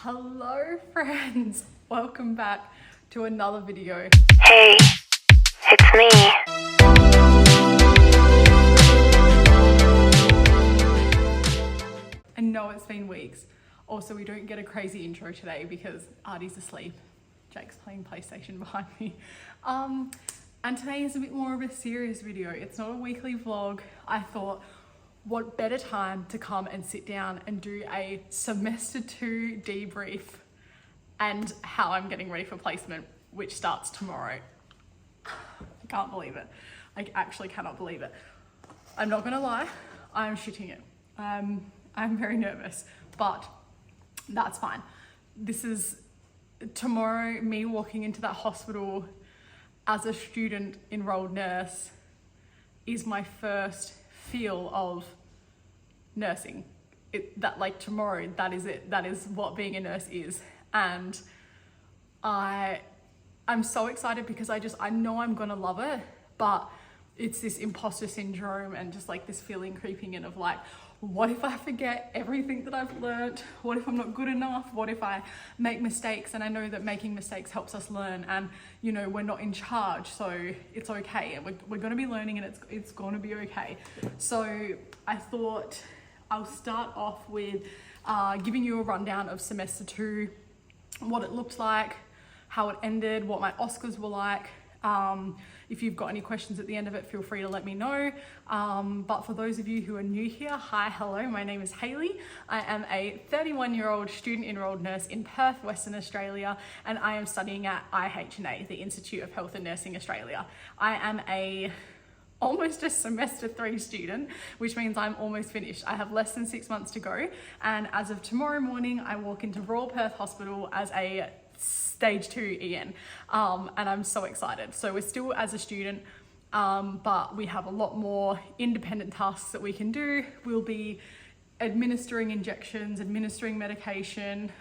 Hello friends, welcome back to another video. Hey, it's me. I know it's been weeks. Also, we don't get a crazy intro today because Artie's asleep. Jake's playing PlayStation behind me. And today is a bit more of a serious video. It's not a weekly vlog. I thought, what better time to come and sit down and do a semester 2 debrief and how I'm getting ready for placement, which starts tomorrow. I can't believe it. I actually cannot believe it. I'm not gonna lie, I'm shitting it. I'm very nervous, but that's fine. This is tomorrow, me walking into that hospital as a student enrolled nurse is my first feel of nursing. Tomorrow, that is it. That is what being a nurse is. And I'm so excited because I know I'm gonna love it, but it's this imposter syndrome and just like this feeling creeping in of like, what if I forget everything that I've learned? What if I'm not good enough? What if I make mistakes? And I know that making mistakes helps us learn, and you know, we're not in charge, so it's okay. And we're gonna be learning, and it's gonna be okay. So I thought I'll start off with giving you a rundown of semester 2, what it looked like, how it ended, what my OSCEs were like. If you've got any questions at the end of it, feel free to let me know. But for those of you who are new here, hi, hello, my name is Hayley. I am a 31-year-old student enrolled nurse in Perth, Western Australia, and I am studying at IHNA, the Institute of Health and Nursing Australia. I am almost a semester 3 student, which means I'm almost finished. I have less than 6 months to go, and as of tomorrow morning, I walk into Royal Perth Hospital as a stage 2 EN, and I'm so excited. So we're still as a student, but we have a lot more independent tasks that we can do. We'll be administering injections, administering medication,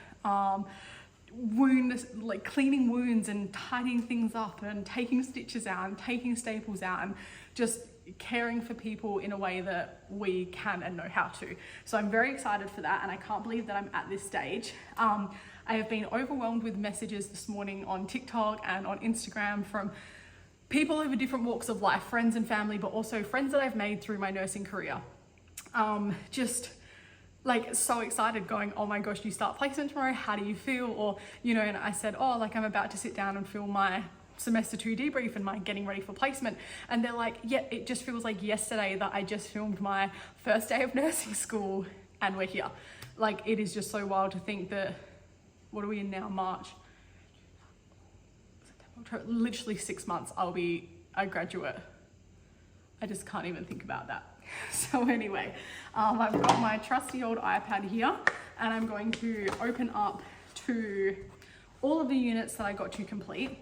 cleaning wounds and tidying things up and taking stitches out and taking staples out and just caring for people in a way that we can and know how to. So I'm very excited for that, and I can't believe that I'm at this stage. I have been overwhelmed with messages this morning on TikTok and on Instagram from people over different walks of life, friends and family, but also friends that I've made through my nursing career. Just like so excited, going, oh my gosh, you start placement tomorrow, how do you feel? Or, you know, and I said, oh, like I'm about to sit down and film my semester 2 debrief and my getting ready for placement. And they're like, yeah, it just feels like yesterday that I just filmed my first day of nursing school and we're here. Like, it is just so wild to think that, what are we in now, March? Literally 6 months, I'll be a graduate. I just can't even think about that. So anyway, I've got my trusty old iPad here, and I'm going to open up to all of the units that I got to complete.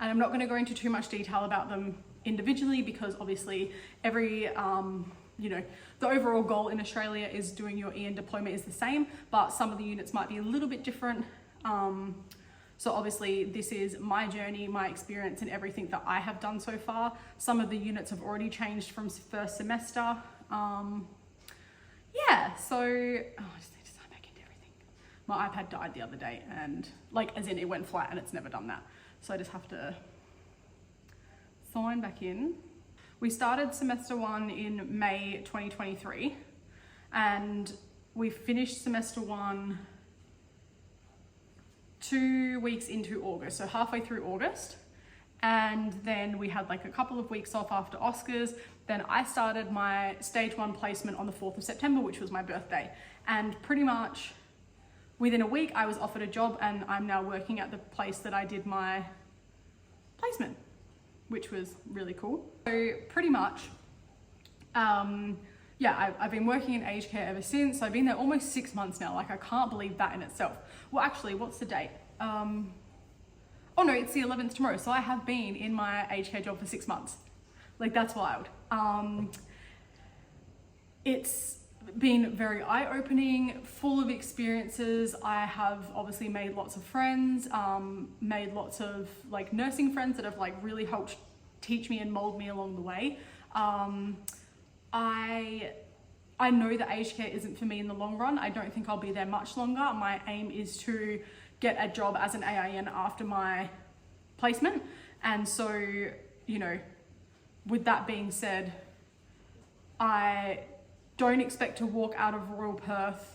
And I'm not going to go into too much detail about them individually because obviously every, you know, the overall goal in Australia is doing your EN diploma is the same, but some of the units might be a little bit different. So obviously this is my journey, my experience, and everything that I have done so far. Some of the units have already changed from first semester. Yeah, so, I just need to sign back into everything. My iPad died the other day, and like, as in it went flat, and it's never done that. So I just have to sign back in. We started semester 1 in May 2023, and we finished semester 1 2 weeks into August, so halfway through August. And then we had like a couple of weeks off after OSCEs. Then I started my stage 1 placement on the 4th of September, which was my birthday. And pretty much within a week, I was offered a job, and I'm now working at the place that I did my placement, which was really cool. So pretty much, yeah, I've been working in aged care ever since. So I've been there almost 6 months now. Like, I can't believe that in itself. Well, actually, what's the date? Oh no, it's the 11th tomorrow. So I have been in my aged care job for 6 months. Like, that's wild. It's been very eye-opening, full of experiences. I have obviously made lots of friends, made lots of like nursing friends that have like really helped teach me and mold me along the way. I I know that aged care isn't for me in the long run. I don't think I'll be there much longer. My aim is to get a job as an AIN after my placement. And so, you know, with that being said, I don't expect to walk out of Royal Perth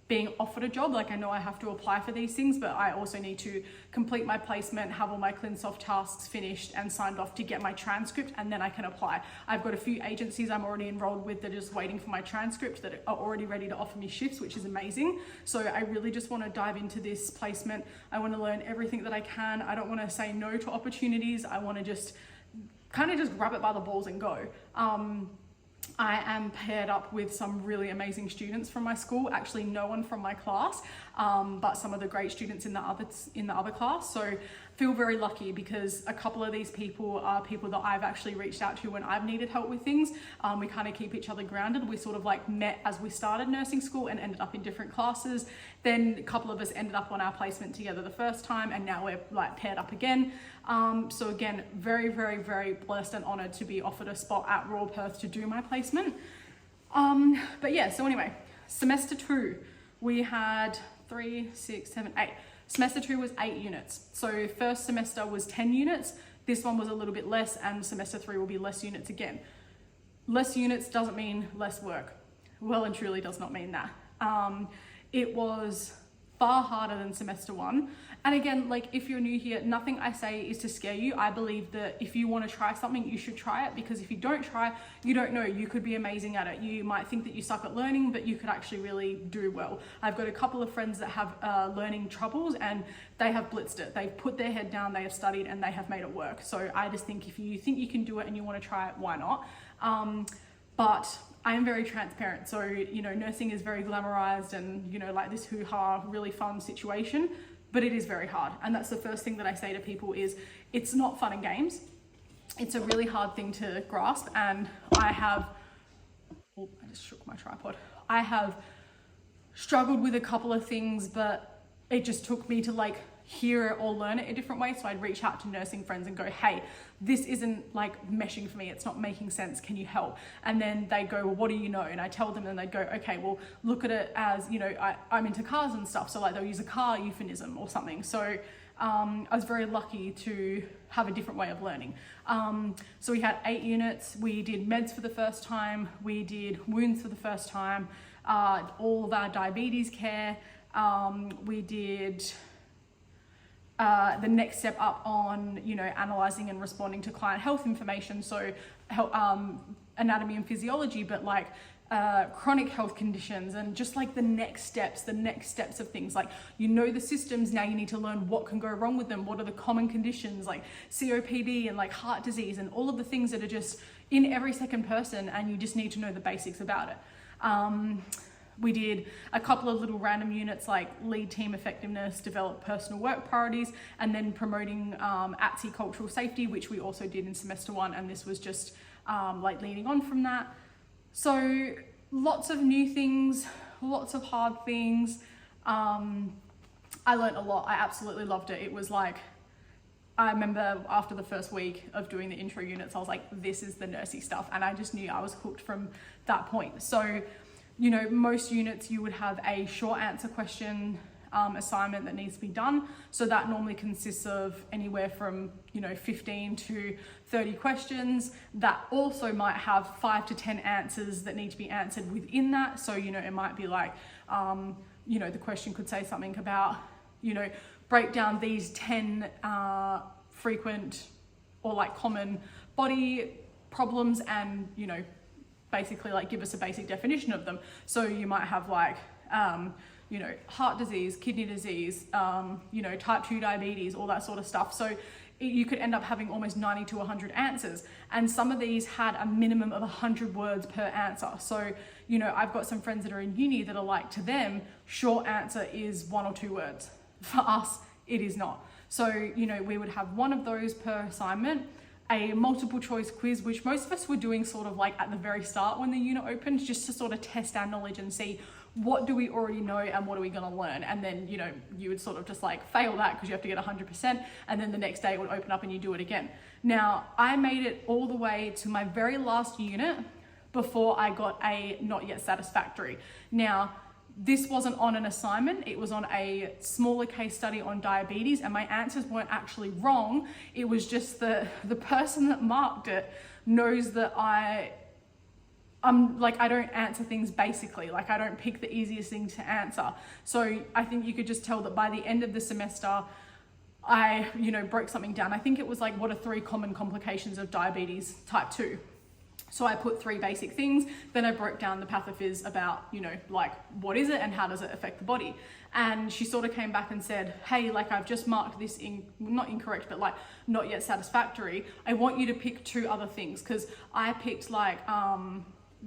being offered a job. Like, I know I have to apply for these things, but I also need to complete my placement, have all my ClinSoft tasks finished and signed off to get my transcript, and then I can apply. I've got a few agencies I'm already enrolled with that are just waiting for my transcript, that are already ready to offer me shifts, which is amazing. So I really just want to dive into this placement. I want to learn everything that I can. I don't want to say no to opportunities. I want to just kind of just grab it by the balls and go. I am paired up with some really amazing students from my school. Actually, no one from my class, but some of the great students in the other class. So feel very lucky because a couple of these people are people that I've actually reached out to when I've needed help with things. We kind of keep each other grounded. We sort of like met as we started nursing school and ended up in different classes. Then a couple of us ended up on our placement together the first time, and now we're like paired up again. So again, very, very, very blessed and honored to be offered a spot at Royal Perth to do my placement. But yeah, so anyway, semester 2, we had 3, 6, 7, 8. Semester 2 was 8 units. So first semester was 10 units. This one was a little bit less, and semester 3 will be less units again. Less units doesn't mean less work. Well and truly does not mean that. It was far harder than semester 1. And again, like if you're new here, nothing I say is to scare you. I believe that if you want to try something, you should try it, because if you don't try, you don't know. You could be amazing at it. You might think that you suck at learning, but you could actually really do well. I've got a couple of friends that have learning troubles, and they have blitzed it. They've put their head down, they have studied, and they have made it work. So I just think if you think you can do it and you want to try it, why not? But I am very transparent. So, you know, nursing is very glamorized and, you know, like this hoo-ha, really fun situation, but it is very hard. And that's the first thing that I say to people is it's not fun and games. It's a really hard thing to grasp. And I just shook my tripod. I have struggled with a couple of things, but it just took me to like hear it or learn it a different way. So I'd reach out to nursing friends and go, hey, this isn't like meshing for me. It's not making sense. Can you help? And then they go, well, what do you know? And I tell them, and they'd go, okay, well, look at it as, you know, I'm into cars and stuff. So like they'll use a car euphemism or something. So I was very lucky to have a different way of learning. So we had 8 units. We did meds for the first time. We did wounds for the first time. All of our diabetes care. We did the next step up on, you know, analyzing and responding to client health information. So anatomy and physiology, but like chronic health conditions, and just like the next steps of things. Like, you know, the systems, now you need to learn what can go wrong with them. What are the common conditions like COPD and like heart disease and all of the things that are just in every second person, and you just need to know the basics about it. We did a couple of little random units like lead team effectiveness, develop personal work priorities, and then promoting OSCE cultural safety, which we also did in semester 1. And this was just like leading on from that. So lots of new things, lots of hard things. I learned a lot. I absolutely loved it. It was like, I remember after the first week of doing the intro units, I was like, this is the nursey stuff. And I just knew I was hooked from that point. So, you know, most units you would have a short answer question assignment that needs to be done. So that normally consists of anywhere from, you know, 15 to 30 questions. That also might have 5 to 10 answers that need to be answered within that. So, you know, it might be like, you know, the question could say something about, you know, break down these 10 frequent or like common body problems and, you know, basically like give us a basic definition of them. So you might have like, you know, heart disease, kidney disease, you know, type 2 diabetes, all that sort of stuff. So you could end up having almost 90 to 100 answers. And some of these had a minimum of 100 words per answer. So, you know, I've got some friends that are in uni that are like, to them, short answer is 1 or 2 words. For us, it is not. So, you know, we would have one of those per assignment, a multiple choice quiz, which most of us were doing sort of like at the very start when the unit opens, just to sort of test our knowledge and see what do we already know and what are we going to learn. And then, you know, you would sort of just like fail that because you have to get 100%, and then the next day it would open up and you do it again. Now, I made it all the way to my very last unit before I got a not yet satisfactory. Now, this wasn't on an assignment, it was on a smaller case study on diabetes, and my answers weren't actually wrong. It was just that the person that marked it knows that I'm like, I don't answer things basically, like I don't pick the easiest thing to answer. So I think you could just tell that by the end of the semester, I, broke something down. I think it was like, what are 3 common complications of diabetes type 2? So I put 3 basic things, then I broke down the pathophys about, like what is it and how does it affect the body? And she sort of came back and said, hey, like I've just marked this not incorrect, but like not yet satisfactory. I want you to pick 2 other things, because I picked like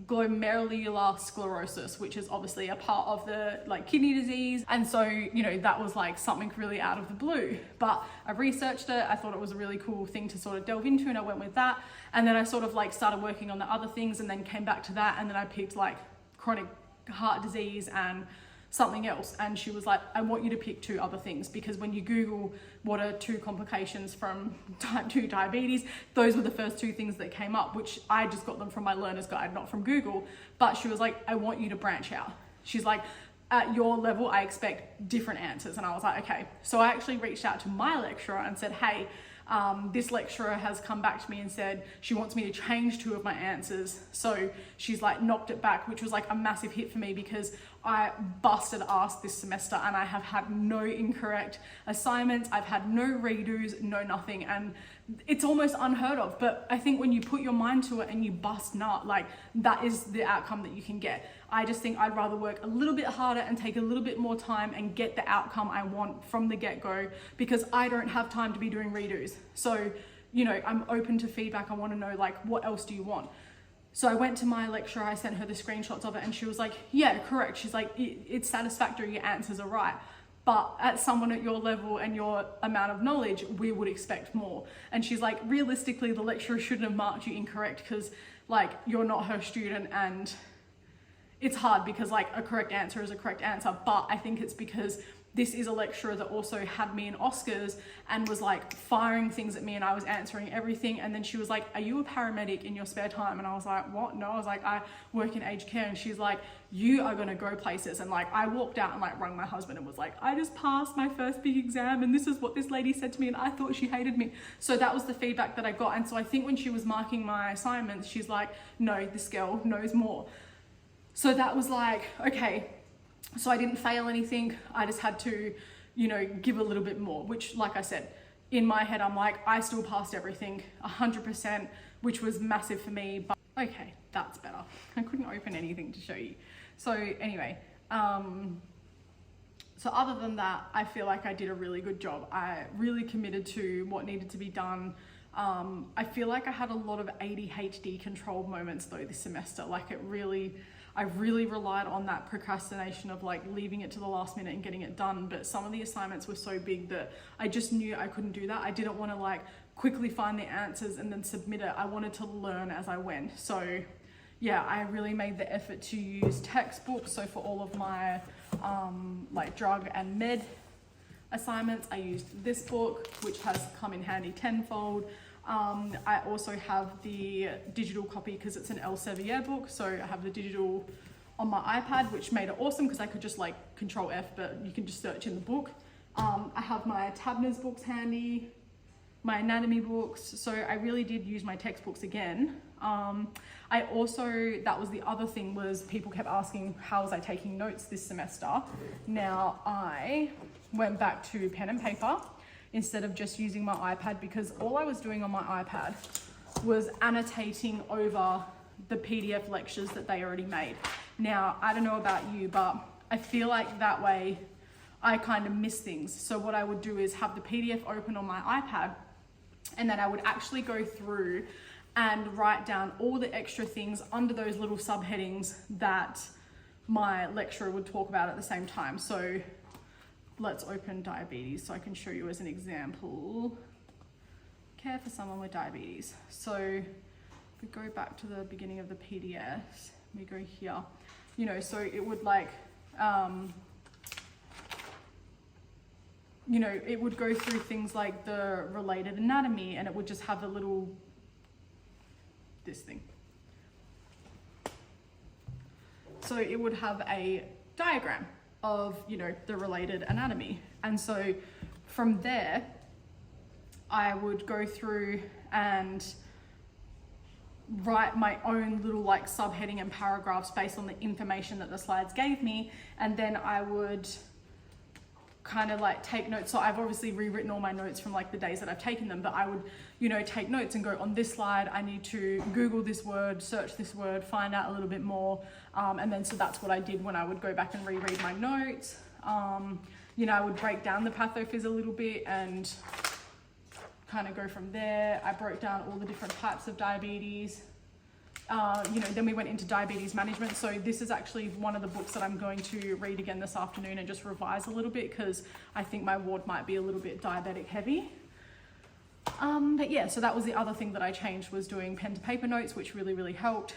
glomerular sclerosis, which is obviously a part of the like kidney disease. And so, that was like something really out of the blue, but I researched it. I thought it was a really cool thing to sort of delve into, and I went with that. And then I sort of like started working on the other things and then came back to that. And then I picked like chronic heart disease and something else. And she was like, I want you to pick 2 other things, because when you Google what are 2 complications from type 2 diabetes, those were the first 2 things that came up, which I just got them from my learner's guide, not from Google. But she was like, I want you to branch out. She's like, at your level, I expect different answers. And I was like, okay. So I actually reached out to my lecturer and said, hey, this lecturer has come back to me and said she wants me to change 2 of my answers. So she's like knocked it back, which was like a massive hit for me, because I busted ass this semester and I have had no incorrect assignments. I've had no redos, no nothing. And it's almost unheard of. But I think when you put your mind to it and you bust nut, like that is the outcome that you can get. I just think I'd rather work a little bit harder and take a little bit more time and get the outcome I want from the get-go, because I don't have time to be doing redos. So, I'm open to feedback. I want to know, like, what else do you want? So I went to my lecturer, I sent her the screenshots of it, and she was like, yeah, correct. She's like, it's satisfactory, your answers are right. But at someone at your level and your amount of knowledge, we would expect more. And she's like, realistically, the lecturer shouldn't have marked you incorrect, because like you're not her student, and it's hard because like a correct answer is a correct answer. But I think it's because this is a lecturer that also had me in OSCEs and was like firing things at me, and I was answering everything. And then she was like, are you a paramedic in your spare time? And I was like, what? No, I was like, I work in aged care. And she's like, you are gonna go places. And like, I walked out and like rang my husband and was like, I just passed my first big exam, and this is what this lady said to me, and I thought she hated me. So that was the feedback that I got. And so I think when she was marking my assignments, she's like, no, this girl knows more. So that was like, okay. So I didn't fail anything. I just had to, give a little bit more, which, like I said, in my head, I'm like, I still passed everything 100%, which was massive for me. But okay, that's better. I couldn't open anything to show you. So anyway, so other than that, I feel like I did a really good job. I really committed to what needed to be done. I feel like I had a lot of ADHD controlled moments though this semester. Like I really relied on that procrastination of like leaving it to the last minute and getting it done. But some of the assignments were so big that I just knew I couldn't do that. I didn't want to like quickly find the answers and then submit it. I wanted to learn as I went. So yeah, I really made the effort to use textbooks. So for all of my like drug and med assignments, I used this book, which has come in handy tenfold. I also have the digital copy because it's an Elsevier book. So I have the digital on my iPad, which made it awesome because I could just like Control F, but you can just search in the book. I have my Tabner's books handy, my anatomy books. So I really did use my textbooks again. I also, that was the other thing, was people kept asking how was I taking notes this semester. Now I went back to pen and paper instead of just using my iPad, because all I was doing on my iPad was annotating over the PDF lectures that they already made. Now, I don't know about you, but I feel like that way I kind of miss things. So what I would do is have the PDF open on my iPad, and then I would actually go through and write down all the extra things under those little subheadings that my lecturer would talk about at the same time. So let's open diabetes so I can show you as an example. Care for someone with diabetes. So if we go back to the beginning of the PDFs, we go here, so it would like, it would go through things like the related anatomy, and it would just have a little, this thing. So it would have a diagram of, you know, the related anatomy. And so from there, I would go through and write my own little like subheading and paragraphs based on the information that the slides gave me. And then I would kind of like take notes. So I've obviously rewritten all my notes from like the days that I've taken them, but I would, you know, take notes and go, on this slide I need to Google this word, search this word, find out a little bit more, and then so that's what I did when I would go back and reread my notes. You know, I would break down the pathophys a little bit and kind of go from there. I broke down all the different types of diabetes. You know, then we went into diabetes management. So this is actually one of the books that I'm going to read again this afternoon and just revise a little bit, because I think my ward might be a little bit diabetic heavy. But yeah, so that was the other thing that I changed, was doing pen to paper notes, which really, really helped.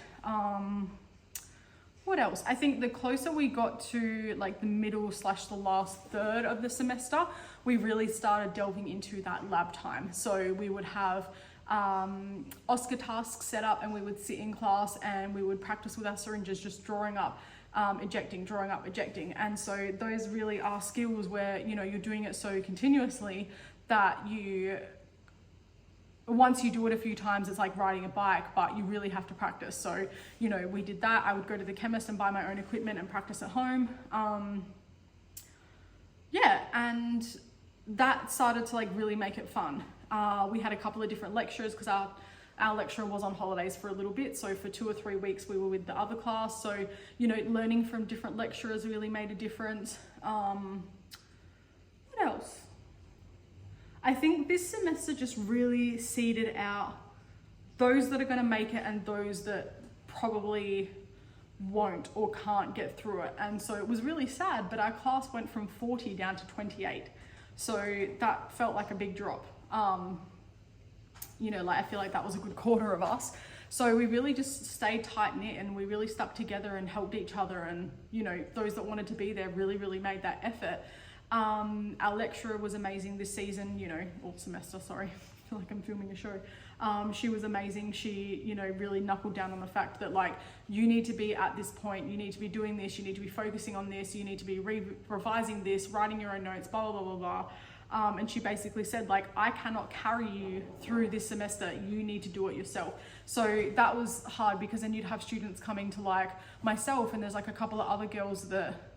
What else? I think the closer we got to like the middle / the last third of the semester, we really started delving into that lab time. So we would have OSCE tasks set up, and we would sit in class and we would practice with our syringes, just drawing up, ejecting, drawing up, ejecting. And so those really are skills where, you know, you're doing it so continuously that you, once you do it a few times, it's like riding a bike, but you really have to practice. So, you know, we did that. I would go to the chemist and buy my own equipment and practice at home. Yeah, and that started to like really make it fun. We had a couple of different lecturers, because our lecturer was on holidays for a little bit. So for 2 or 3 weeks we were with the other class. So, you know, learning from different lecturers really made a difference. What else? I think this semester just really seeded out those that are going to make it and those that probably won't or can't get through it. And so it was really sad, but our class went from 40 down to 28. So that felt like a big drop. You know, like I feel like that was a good quarter of us. So we really just stayed tight knit, and we really stuck together and helped each other. And, you know, those that wanted to be there really, really made that effort. Our lecturer was amazing this season, you know, or semester, sorry. I feel like I'm filming a show. She was amazing. She, you know, really knuckled down on the fact that like, you need to be at this point, you need to be doing this, you need to be focusing on this, you need to be revising this, writing your own notes, blah, blah, blah, blah. And she basically said, like, I cannot carry you through this semester, you need to do it yourself. So that was hard, because then you'd have students coming to like myself, and there's like a couple of other girls that,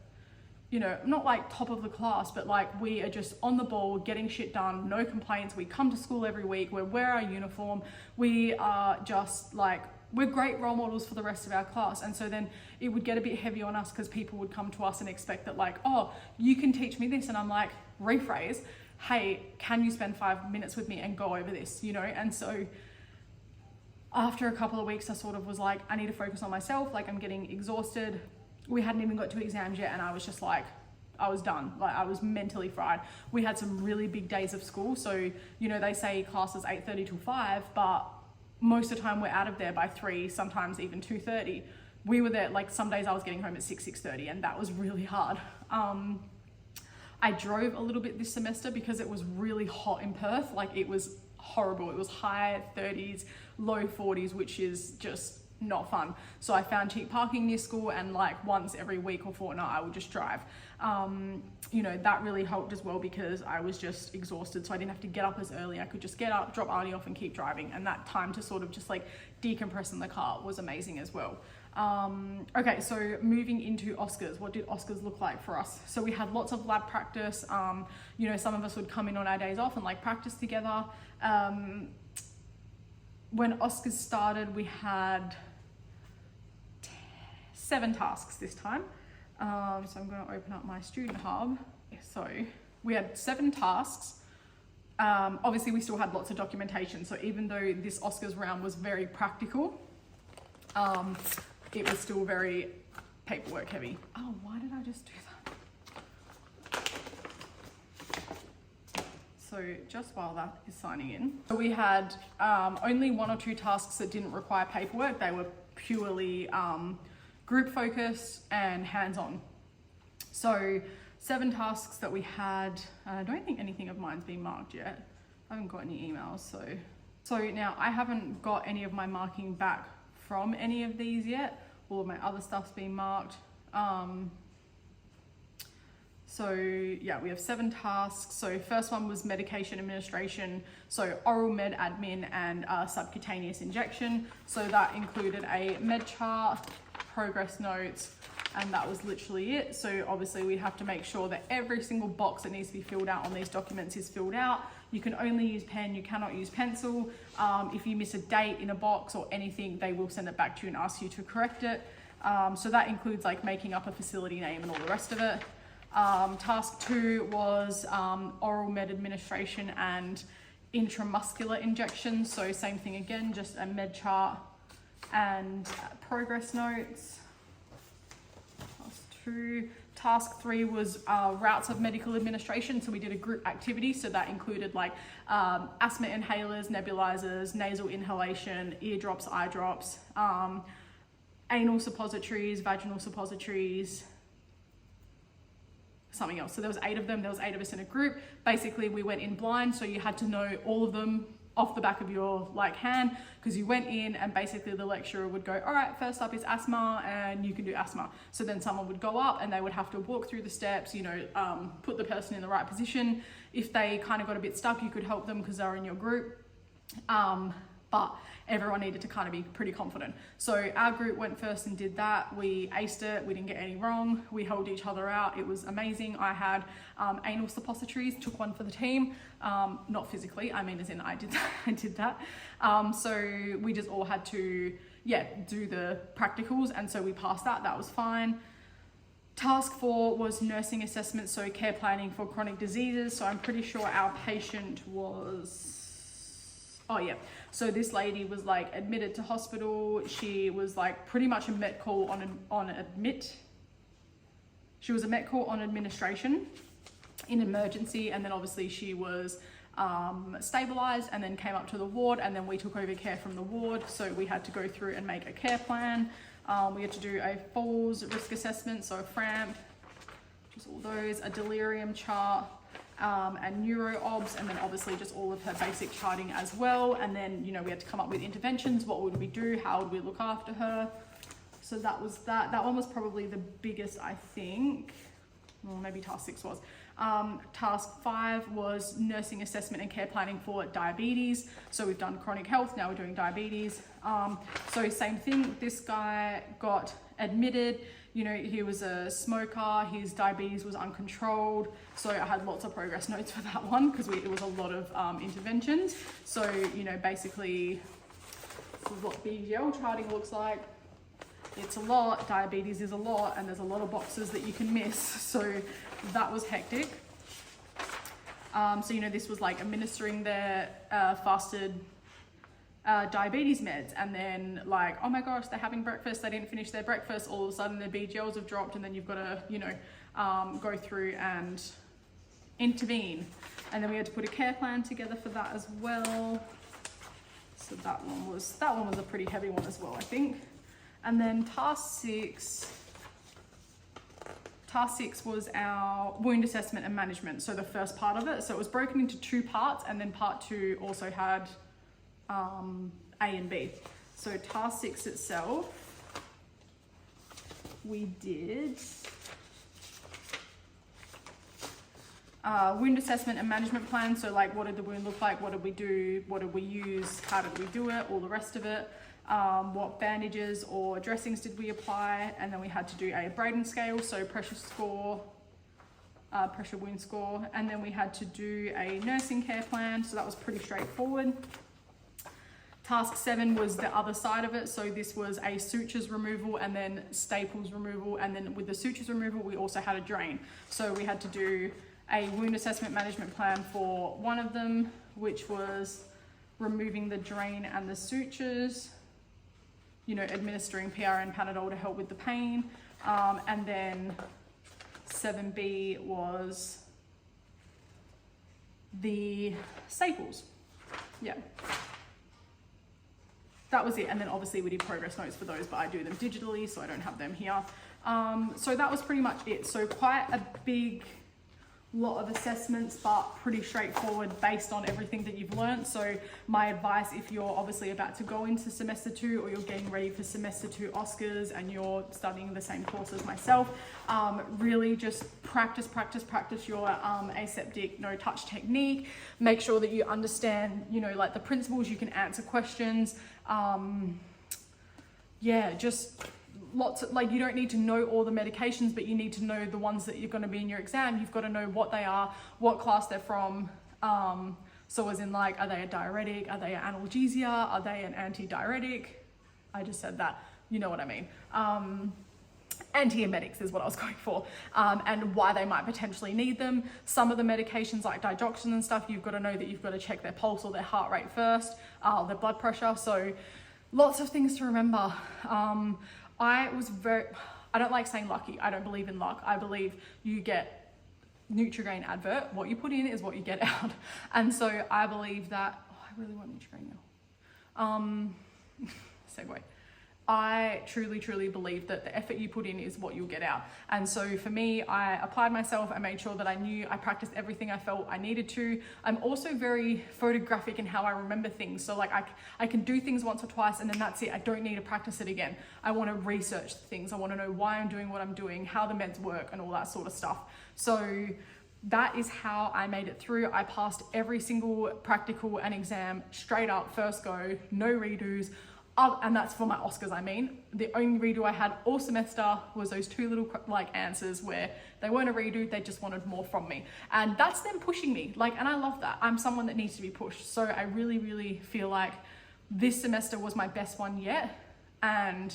you know, not like top of the class, but like we are just on the ball, getting shit done, no complaints. We come to school every week, we wear our uniform, we are just like, we're great role models for the rest of our class. And so then it would get a bit heavy on us, because people would come to us and expect that like, oh, you can teach me this. And I'm like, rephrase, hey, can you spend 5 minutes with me and go over this, you know? And so after a couple of weeks, I sort of was like, I need to focus on myself. Like, I'm getting exhausted. We hadn't even got to exams yet, and I was just like, I was done. Like, I was mentally fried. We had some really big days of school. So, you know, they say classes 8:30 till 5, but most of the time we're out of there by 3, sometimes even 2:30. We were there, like some days I was getting home at 6:30, and that was really hard. I drove a little bit this semester because it was really hot in Perth. Like, it was horrible. It was high 30s, low 40s, which is just not fun. So I found cheap parking near school, and like once every week or fortnight I would just drive. You know, that really helped as well, because I was just exhausted, so I didn't have to get up as early. I could just get up, drop Arnie off and keep driving, and that time to sort of just like decompress in the car was amazing as well. Okay, so moving into OSCEs, what did OSCEs look like for us? So we had lots of lab practice. You know, some of us would come in on our days off and like practice together. When OSCEs started, we had 7 tasks this time. So I'm going to open up my student hub. So we had 7 tasks. Obviously we still had lots of documentation. So even though this OSCEs round was very practical, it was still very paperwork heavy. Oh, why did I just do that? So just while that is signing in. So we had only 1 or 2 tasks that didn't require paperwork. They were purely group focused and hands-on. So 7 tasks that we had. I don't think anything of mine's been marked yet. I haven't got any emails. So now I haven't got any of my marking back from any of these yet. All of my other stuff's been marked. So yeah, we have 7 tasks. So first one was medication administration, so oral med admin and subcutaneous injection. So that included a med chart, progress notes, and that was literally it. So obviously we have to make sure that every single box that needs to be filled out on these documents is filled out. You can only use pen, you cannot use pencil. If you miss a date in a box or anything, they will send it back to you and ask you to correct it. So that includes like making up a facility name and all the rest of it. Task 2 was oral med administration and intramuscular injections. So same thing again, just a med chart and progress notes. Task 2. Task 3 was routes of medical administration. So we did a group activity. So that included like asthma inhalers, nebulizers, nasal inhalation, eardrops, eye drops, anal suppositories, vaginal suppositories, something else. So there was 8 of them. There was 8 of us in a group. Basically, we went in blind. So you had to know all of them off the back of your like hand, because you went in and basically the lecturer would go, all right, first up is asthma and you can do asthma. So then someone would go up and they would have to walk through the steps, you know, put the person in the right position. If they kind of got a bit stuck, you could help them because they were in your group. But everyone needed to kind of be pretty confident. So our group went first and did that. We aced it. We didn't get any wrong. We held each other out. It was amazing. I had anal suppositories, took one for the team. Not physically, I mean as in I did that. So we just all had to, do the practicals, and so we passed that. That was fine. Task 4 was nursing assessment, so care planning for chronic diseases. So I'm pretty sure our patient was... So this lady was like admitted to hospital. She was like pretty much a met call on admit. She was a met call on administration in emergency, and then obviously she was stabilized and then came up to the ward, and then we took over care from the ward. So we had to go through and make a care plan. We had to do a falls risk assessment, so a FRAMP, just all those, a delirium chart, and neuro-obs, and then obviously just all of her basic charting as well. And then, you know, we had to come up with interventions. What would we do? How would we look after her? So that was that. That one was probably the biggest, I think. Or maybe task 6 was. Task 5 was nursing assessment and care planning for diabetes. So we've done chronic health, now we're doing diabetes. So same thing, this guy got admitted. You know, he was a smoker, his diabetes was uncontrolled. So I had lots of progress notes for that one because it was a lot of interventions. So, you know, basically, this is what BGL charting looks like. It's a lot, diabetes is a lot, and there's a lot of boxes that you can miss. So that was hectic. So, you know, this was like administering their fasted diabetes meds, and then like, oh my gosh, they're having breakfast, they didn't finish their breakfast, all of a sudden their BGLs have dropped, and then you've got to, you know, go through and intervene. And then we had to put a care plan together for that as well. So that one was a pretty heavy one as well, I think. And then task 6 was our wound assessment and management. So the first part of it, so it was broken into 2 parts, and then part 2 also had A and B. So task 6 itself, we did wound assessment and management plan. So like, what did the wound look like? What did we do? What did we use? How did we do it? All the rest of it. What bandages or dressings did we apply? And then we had to do a Braden scale, so pressure score, pressure wound score. And then we had to do a nursing care plan. So that was pretty straightforward. Task 7 was the other side of it. So this was a sutures removal and then staples removal. And then with the sutures removal, we also had a drain. So we had to do a wound assessment management plan for one of them, which was removing the drain and the sutures, you know, administering PRN Panadol to help with the pain. And then 7B was the staples. Yeah. That was it. And then obviously we did progress notes for those, but I do them digitally, so I don't have them here. So that was pretty much it. So quite a big lot of assessments, but pretty straightforward based on everything that you've learned. So my advice, if you're obviously about to go into semester 2 or you're getting ready for semester 2 OSCEs and you're studying the same course as myself, really just practice your aseptic no touch technique. Make sure that you understand, you know, like the principles, you can answer questions. Yeah, just lots of, like, you don't need to know all the medications, but you need to know the ones that you're going to be in your exam. You've got to know what they are, what class they're from. So as in, like, are they a diuretic? Are they an analgesia? Are they an antidiuretic? I just said that, you know what I mean. Antiemetics is what I was going for, and why they might potentially need them. Some of the medications like digoxin and stuff, you've got to know that you've got to check their pulse or their heart rate first, their blood pressure. So lots of things to remember. I don't like saying lucky. I don't believe in luck. I believe you get Nutrigrain advert. What you put in is what you get out. And so I believe that, I really want Nutrigrain now. Segue. I truly believe that the effort you put in is what you'll get out. And so for me, I applied myself. I made sure that I practiced everything I felt I needed to. I'm also very photographic in how I remember things. So like I can do things once or twice and then that's it. I don't need to practice it again. I want to research things. I want to know why I'm doing what I'm doing, how the meds work and all that sort of stuff. So that is how I made it through. I passed every single practical and exam straight up, first go, no redos. And that's for my OSCEs, I mean. The only redo I had all semester was those 2 little like answers where they weren't a redo, they just wanted more from me. And that's them pushing me, like, and I love that. I'm someone that needs to be pushed. So I really feel like this semester was my best one yet. And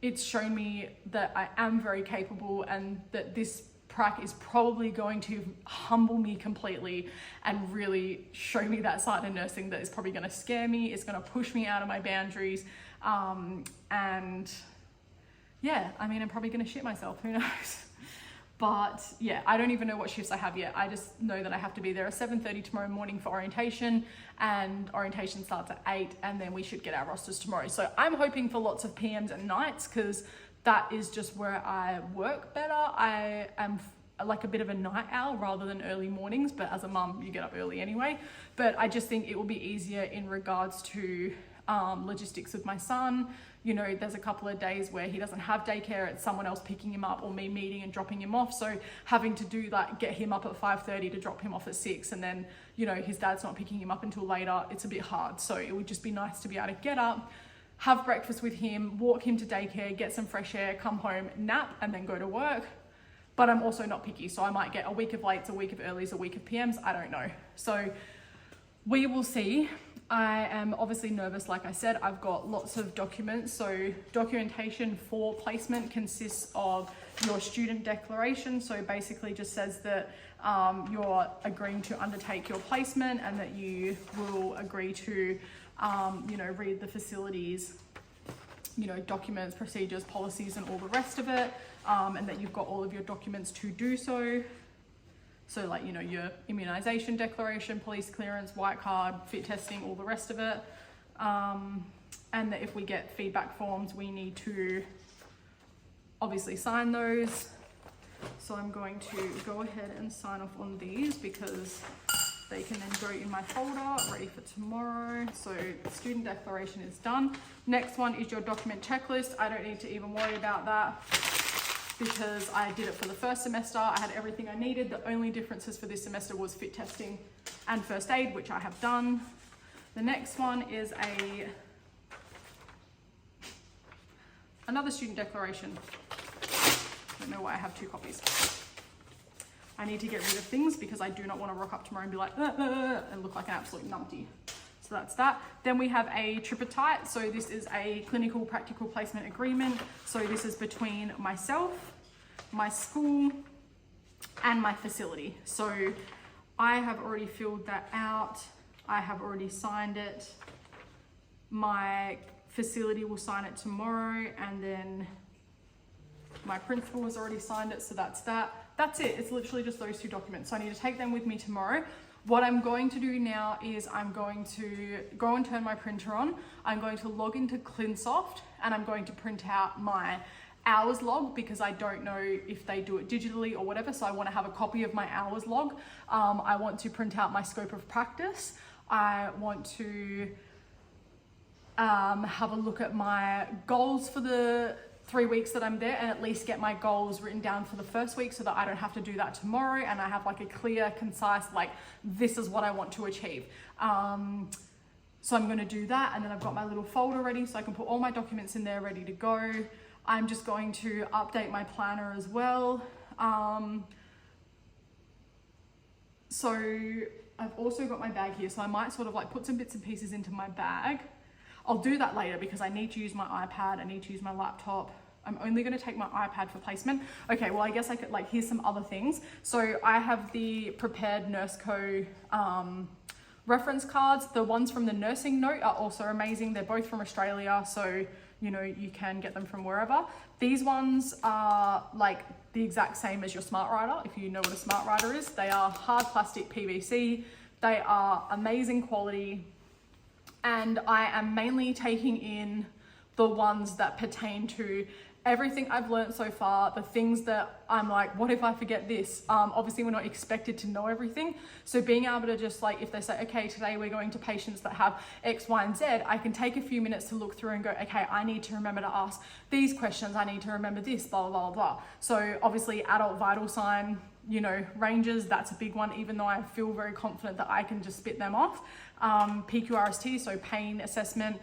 it's shown me that I am very capable and that this Prac is probably going to humble me completely and really show me that side of nursing that is probably going to scare me. It's going to push me out of my boundaries. And yeah, I mean, I'm probably going to shit myself. Who knows? But yeah, I don't even know what shifts I have yet. I just know that I have to be there at 7:30 tomorrow morning for orientation, and orientation starts at 8, and then we should get our rosters tomorrow. So I'm hoping for lots of PMs and nights because that is just where I work better. I am like a bit of a night owl rather than early mornings, but as a mum, you get up early anyway. But I just think it will be easier in regards to logistics with my son. You know, there's a couple of days where he doesn't have daycare, it's someone else picking him up or me meeting and dropping him off. So having to do that, get him up at 5:30 to drop him off at 6, and then, you know, his dad's not picking him up until later, it's a bit hard. So it would just be nice to be able to get up, have breakfast with him, walk him to daycare, get some fresh air, come home, nap, and then go to work. But I'm also not picky, so I might get a week of lates, a week of earlies, a week of PMs, I don't know. So we will see. I am obviously nervous, like I said. I've got lots of documents. So documentation for placement consists of your student declaration. So basically just says that you're agreeing to undertake your placement and that you will agree to you know, read the facilities, you know, documents, procedures, policies, and all the rest of it, and that you've got all of your documents to do so. So like, you know, your immunization declaration, police clearance, white card, fit testing, all the rest of it. And that if we get feedback forms, we need to obviously sign those. So I'm going to go ahead and sign off on these because they can then go in my folder ready for tomorrow. So the student declaration is done. Next one is your document checklist. I don't need to even worry about that because I did it for the first semester. I had everything I needed. The only differences for this semester was fit testing and first aid, which I have done. The next one is another student declaration. I don't know why I have 2 copies. I need to get rid of things because I do not want to rock up tomorrow and be like, and look like an absolute numpty. So that's that. Then we have a tripartite. So this is a clinical practical placement agreement. So this is between myself, my school, and my facility. So I have already filled that out. I have already signed it. My facility will sign it tomorrow, and then my principal has already signed it. So that's that. That's it. It's literally just those 2 documents. So I need to take them with me tomorrow. What I'm going to do now is I'm going to go and turn my printer on. I'm going to log into ClinSoft and I'm going to print out my hours log because I don't know if they do it digitally or whatever. So I want to have a copy of my hours log. I want to print out my scope of practice. I want to have a look at my goals for the 3 weeks that I'm there and at least get my goals written down for the first week so that I don't have to do that tomorrow, and I have like a clear, concise, like this is what I want to achieve. So I'm going to do that, and then I've got my little folder ready so I can put all my documents in there ready to go. I'm just going to update my planner as well. So I've also got my bag here, so I might sort of like put some bits and pieces into my bag. I'll do that later because I need to use my iPad, I need to use my laptop. I'm only going to take my iPad for placement. Okay, well I guess I could like, here's some other things. So I have the prepared Nurse Co reference cards. The ones from the nursing note are also amazing. They're both from Australia, so you know, you can get them from wherever. These ones are like the exact same as your Smart Writer, if you know what a Smart Writer is. They are hard plastic PVC. They are amazing quality. And I am mainly taking in the ones that pertain to everything I've learned so far, the things that I'm like, what if I forget this? Obviously we're not expected to know everything. So being able to just like, if they say, okay, today we're going to patients that have X, Y, and Z, I can take a few minutes to look through and go, okay, I need to remember to ask these questions. I need to remember this, blah, blah, blah, blah. So obviously adult vital sign, you know, ranges, that's a big one, even though I feel very confident that I can just spit them off. PQRST, so pain assessment,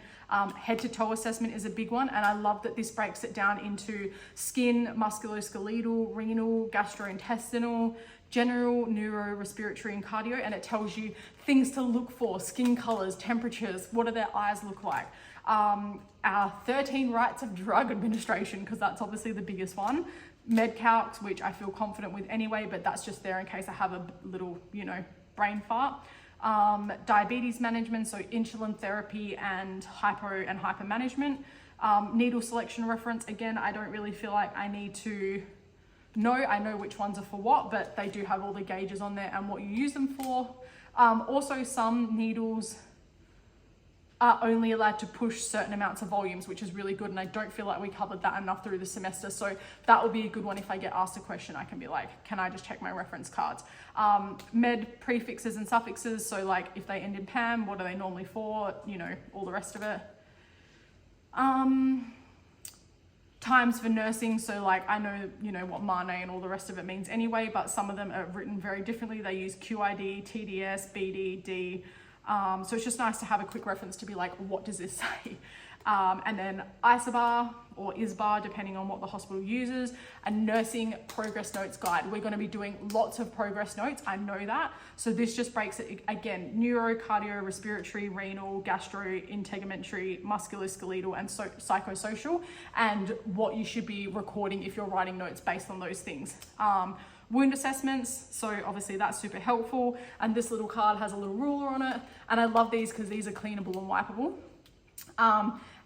head to toe assessment is a big one. And I love that this breaks it down into skin, musculoskeletal, renal, gastrointestinal, general, neuro, respiratory, and cardio. And it tells you things to look for, skin colors, temperatures, what do their eyes look like? Our 13 rights of drug administration, because that's obviously the biggest one. Med calcs, which I feel confident with anyway, but that's just there in case I have a little, you know, brain fart. Diabetes management, so insulin therapy and hypo and hyper management. Needle selection reference, again, I don't really feel like I need to know. I know which ones are for what, but they do have all the gauges on there and what you use them for. Also, some needles are only allowed to push certain amounts of volumes, which is really good. And I don't feel like we covered that enough through the semester. So that would be a good one. If I get asked a question, I can be like, can I just check my reference cards? Med prefixes and suffixes. So like if they end in PAM, what are they normally for? You know, all the rest of it. Times for nursing. So like, I know, you know, what MANE and all the rest of it means anyway, but some of them are written very differently. They use QID, TDS, BD, D. So it's just nice to have a quick reference to be like, what does this say? And then ISABAR or ISBAR, depending on what the hospital uses, a nursing progress notes guide. We're going to be doing lots of progress notes. I know that. So this just breaks it again, neuro, cardio, respiratory, renal, gastro, integumentary, musculoskeletal, and psychosocial, and what you should be recording if you're writing notes based on those things. Wound assessments, so obviously that's super helpful. And this little card has a little ruler on it. And I love these because these are cleanable and wipeable.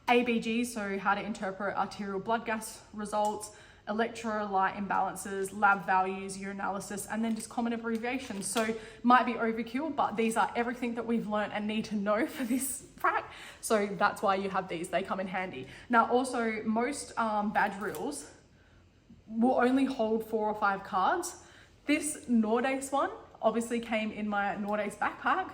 ABG, so how to interpret arterial blood gas results, electrolyte imbalances, lab values, urinalysis, and then just common abbreviations. So might be overkill, but these are everything that we've learned and need to know for this Prac. So that's why you have these, they come in handy. Now also most badge reels will only hold 4 or 5 cards. This Nordace one obviously came in my Nordace backpack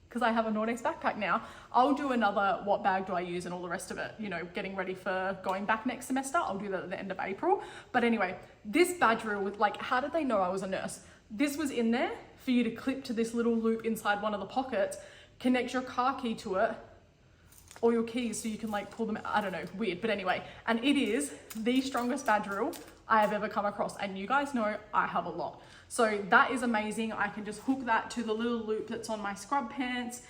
because I have a Nordace backpack now. I'll do another what bag do I use and all the rest of it, you know, getting ready for going back next semester. I'll do that at the end of April. But anyway, this badge reel with like, how did they know I was a nurse? This was in there for you to clip to this little loop inside one of the pockets, connect your car key to it, or your keys so you can like pull them out. I don't know, weird, but anyway. And it is the strongest badge reel I have ever come across, and you guys know I have a lot. So that is amazing. I can just hook that to the little loop that's on my scrub pants,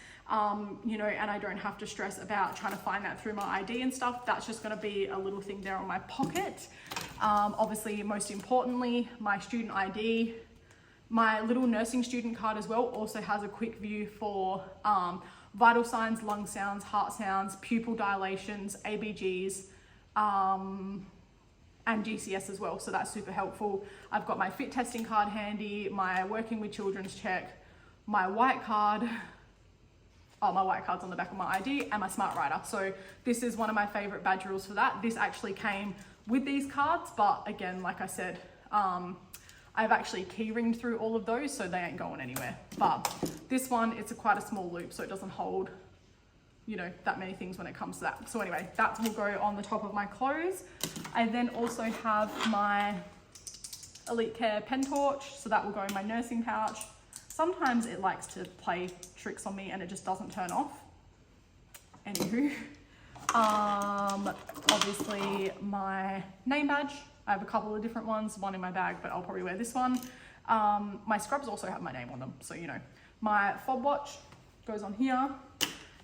you know, and I don't have to stress about trying to find that through my ID and stuff. That's just gonna be a little thing there on my pocket. Obviously, most importantly, my student ID. My little nursing student card as well also has a quick view for vital signs, lung sounds, heart sounds, pupil dilations, ABGs, and GCS as well, so that's super helpful. I've got my fit testing card handy, my working with children's check, my white card, my white card's on the back of my ID, and my Smart Writer. So this is one of my favorite badge rules for that. This actually came with these cards, but again, like I said, I've actually key ringed through all of those, so they ain't going anywhere. But this one, it's quite a small loop, so it doesn't hold, you know, that many things when it comes to that. So anyway, that will go on the top of my clothes. I then also have my Elite Care pen torch, so that will go in my nursing pouch. Sometimes it likes to play tricks on me and it just doesn't turn off. Anywho, obviously my name badge. I have a couple of different ones, one in my bag, but I'll probably wear this one. My scrubs also have my name on them, so you know. My fob watch goes on here,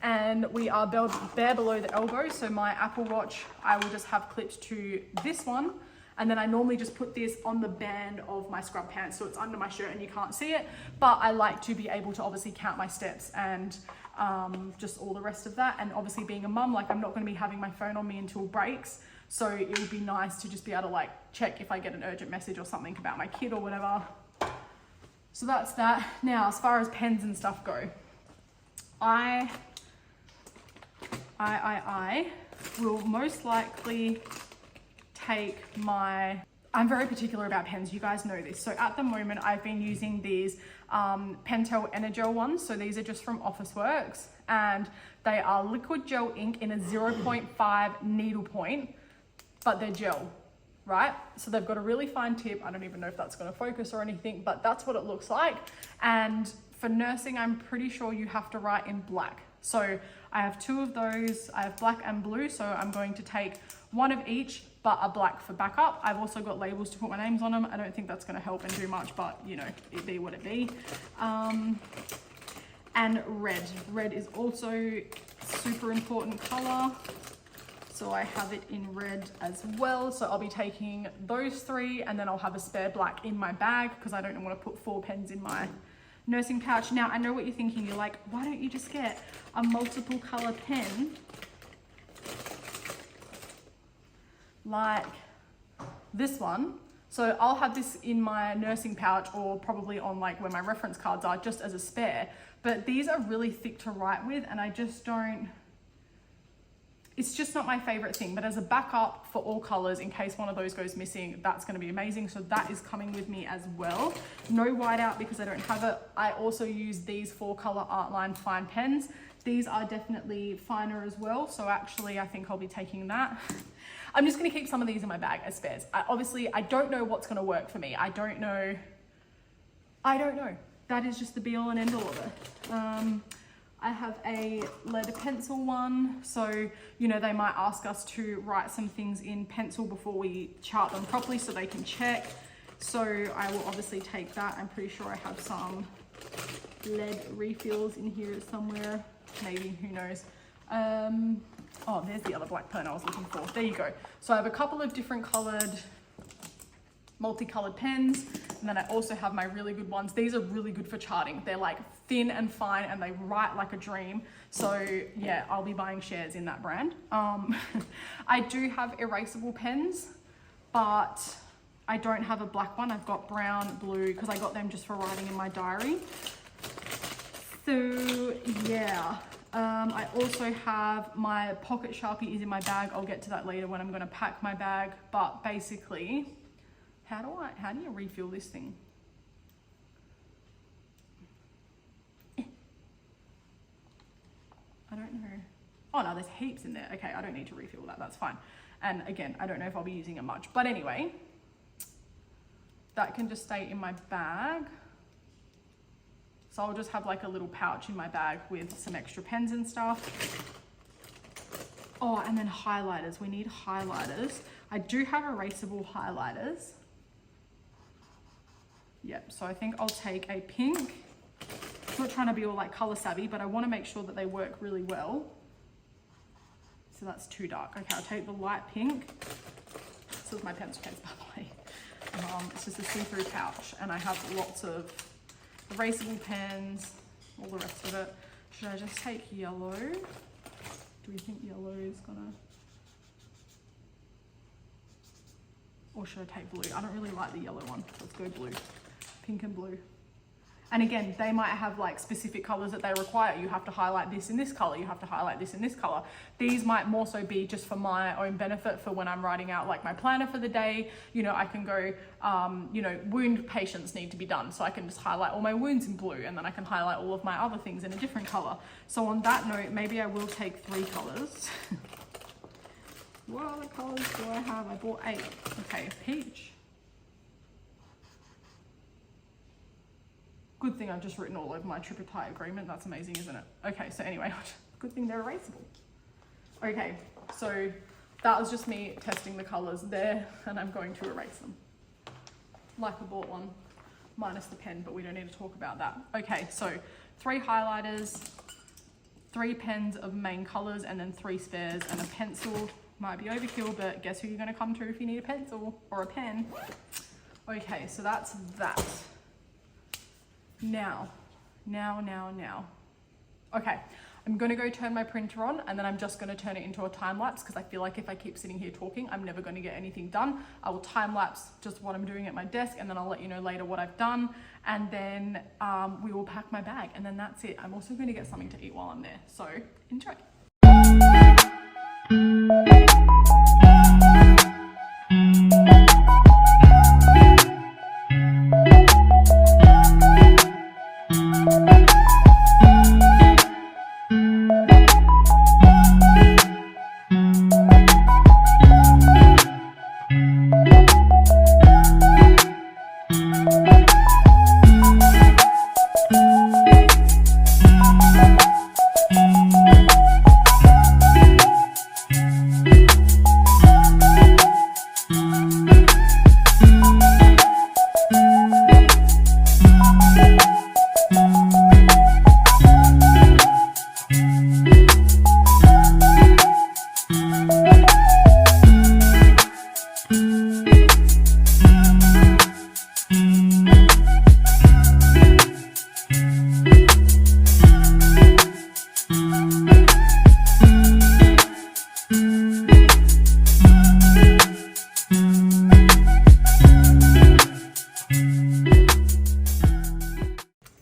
and we are bare below the elbow, so my Apple Watch, I will just have clipped to this one, and then I normally just put this on the band of my scrub pants, so it's under my shirt and you can't see it, but I like to be able to obviously count my steps and just all the rest of that. And obviously being a mum, like I'm not going to be having my phone on me until breaks, so it would be nice to just be able to like check if I get an urgent message or something about my kid or whatever. So that's that. Now, as far as pens and stuff go, I will most likely take my, I'm very particular about pens, you guys know this. So at the moment I've been using these Pentel Energel ones. So these are just from Officeworks, and they are liquid gel ink in a 0.5 needle point, but they're gel, right? So they've got a really fine tip. I don't even know if that's going to focus or anything, but that's what it looks like. And for nursing, I'm pretty sure you have to write in black. So I have two of those. I have black and blue, so I'm going to take one of each, but a black for backup. I've also got labels to put my names on them. I don't think that's going to help and do much, but you know, it be what it be. And red. Red is also super important color. So I have it in red as well. So I'll be taking those three, and then I'll have a spare black in my bag because I don't want to put 4 pens in my nursing pouch. Now, I know what you're thinking. You're like, why don't you just get a multiple color pen like this one? So I'll have this in my nursing pouch, or probably on like where my reference cards are, just as a spare. But these are really thick to write with, and I just don't, it's just not my favorite thing. But as a backup for all colors, in case one of those goes missing, that's going to be amazing. So that is coming with me as well. No whiteout because I don't have it. I also use these 4-color Artline fine pens. These are definitely finer as well. So actually, I think I'll be taking that. I'm just going to keep some of these in my bag as spares. Obviously, I don't know what's going to work for me. I don't know. That is just the be all and end all of it. I have a lead pencil one, so you know they might ask us to write some things in pencil before we chart them properly so they can check. So I will obviously take that. I'm pretty sure I have some lead refills in here somewhere, maybe, who knows. Oh, there's the other black pen I was looking for. There you go. So I have a couple of different colored, multicolored pens, and then I also have my really good ones. These are really good for charting. They're like thin and fine, and they write like a dream. So yeah, I'll be buying shares in that brand. I do have erasable pens, but I don't have a black one. I've got brown, blue, because I got them just for writing in my diary. So yeah, I also have my pocket Sharpie is in my bag. I'll get to that later when I'm going to pack my bag. But basically, how do you refill this thing? I don't know. Oh no, there's heaps in there. Okay, I don't need to refill that. That's fine. And again, I don't know if I'll be using it much. But anyway, that can just stay in my bag. So I'll just have like a little pouch in my bag with some extra pens and stuff. Oh, and then highlighters. We need highlighters. I do have erasable highlighters. Yep, so I think I'll take a pink. I'm not trying to be all like color savvy, but I want to make sure that they work really well. So that's too dark. Okay, I'll take the light pink. This is my pencil case, by the way. It's just a see-through pouch, and I have lots of erasable pens, all the rest of it. Should I just take yellow? Do we think yellow is gonna, or should I take blue? I don't really like the yellow one. Let's go blue. Pink and blue. And again, they might have like specific colors that they require. You have to highlight this in this color. You have to highlight this in this color. These might more so be just for my own benefit for when I'm writing out like my planner for the day. You know, I can go, you know, wound patients need to be done. So I can just highlight all my wounds in blue, and then I can highlight all of my other things in a different color. So on that note, maybe I will take 3 colors. What other colors do I have? I bought 8. Okay, peach. Good thing I've just written all over my tripartite agreement. That's amazing, isn't it? Okay, so anyway, good thing they're erasable. Okay, so that was just me testing the colors there, and I'm going to erase them. Like I bought one, minus the pen, but we don't need to talk about that. Okay, so 3 highlighters, 3 pens of main colors, and then 3 spares and a pencil. Might be overkill, but guess who you're gonna come to if you need a pencil or a pen. Okay, so that's that. Now. Okay, I'm gonna go turn my printer on, and then I'm just gonna turn it into a time lapse because I feel like if I keep sitting here talking, I'm never gonna get anything done. I will time lapse just what I'm doing at my desk, and then I'll let you know later what I've done, and then we will pack my bag, and then that's it. I'm also gonna get something to eat while I'm there, so enjoy.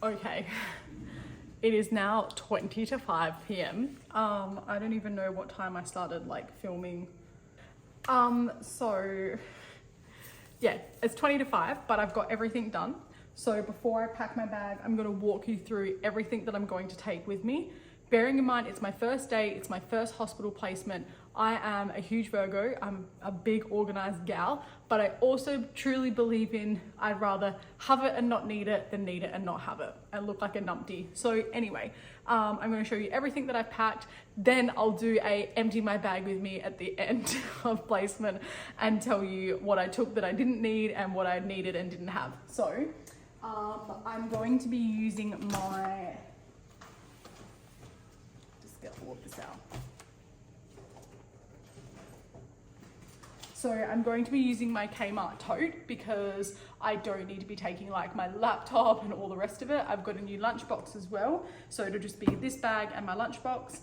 Okay, it is now 20 to 5 p.m. I don't even know what time I started like filming. So yeah, it's 20 to 5, but I've got everything done. So before I pack my bag, I'm gonna walk you through everything that I'm going to take with me. Bearing in mind, it's my first day, it's my first hospital placement. I am a huge Virgo, I'm a big organized gal, but I also truly believe in I'd rather have it and not need it than need it and not have it and look like a numpty. So anyway, I'm gonna show you everything that I've packed, then I'll do a empty my bag with me at the end of placement and tell you what I took that I didn't need and what I needed and didn't have. So I'm going to be using my, get all of this out. So I'm going to be using my Kmart tote because I don't need to be taking like my laptop and all the rest of it. I've got a new lunchbox as well. So it'll just be this bag and my lunchbox.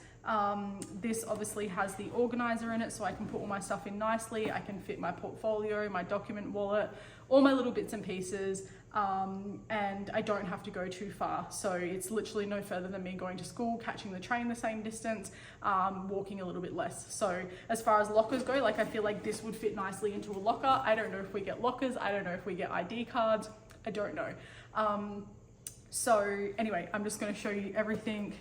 This obviously has the organizer in it so I can put all my stuff in nicely. I can fit my portfolio, my document wallet, all my little bits and pieces. And I don't have to go too far. So it's literally no further than me going to school, catching the train the same distance, walking a little bit less. So as far as lockers go, like I feel like this would fit nicely into a locker. I don't know if we get lockers. I don't know if we get ID cards. I don't know. So anyway, I'm just going to show you everything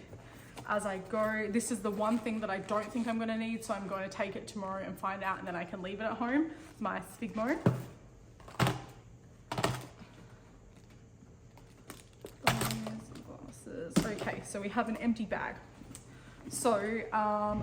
as I go. This is the one thing that I don't think I'm going to need. So I'm going to take it tomorrow and find out, and then I can leave it at home. It's my Sphygmo. Okay, so we have an empty bag. So,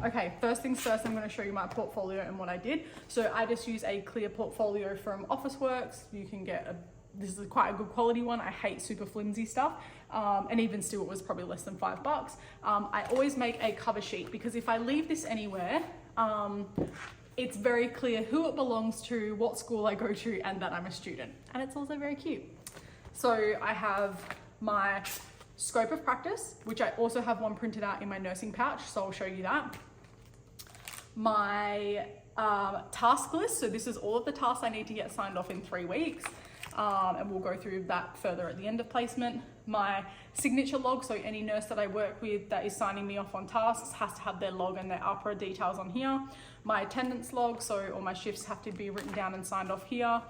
okay, first things first, I'm going to show you my portfolio and what I did. So I just use a clear portfolio from Officeworks. You can get this is quite a good quality one. I hate super flimsy stuff. And even still, it was probably less than $5. I always make a cover sheet because if I leave this anywhere, it's very clear who it belongs to, what school I go to, and that I'm a student. And it's also very cute. So I have my scope of practice, which I also have one printed out in my nursing pouch, so I'll show you that. My task list, so this is all of the tasks I need to get signed off in 3 weeks. and we'll go through that further at the end of placement. My signature log, so any nurse that I work with that is signing me off on tasks has to have their log and their APRA details on here. My attendance log, so all my shifts have to be written down and signed off here.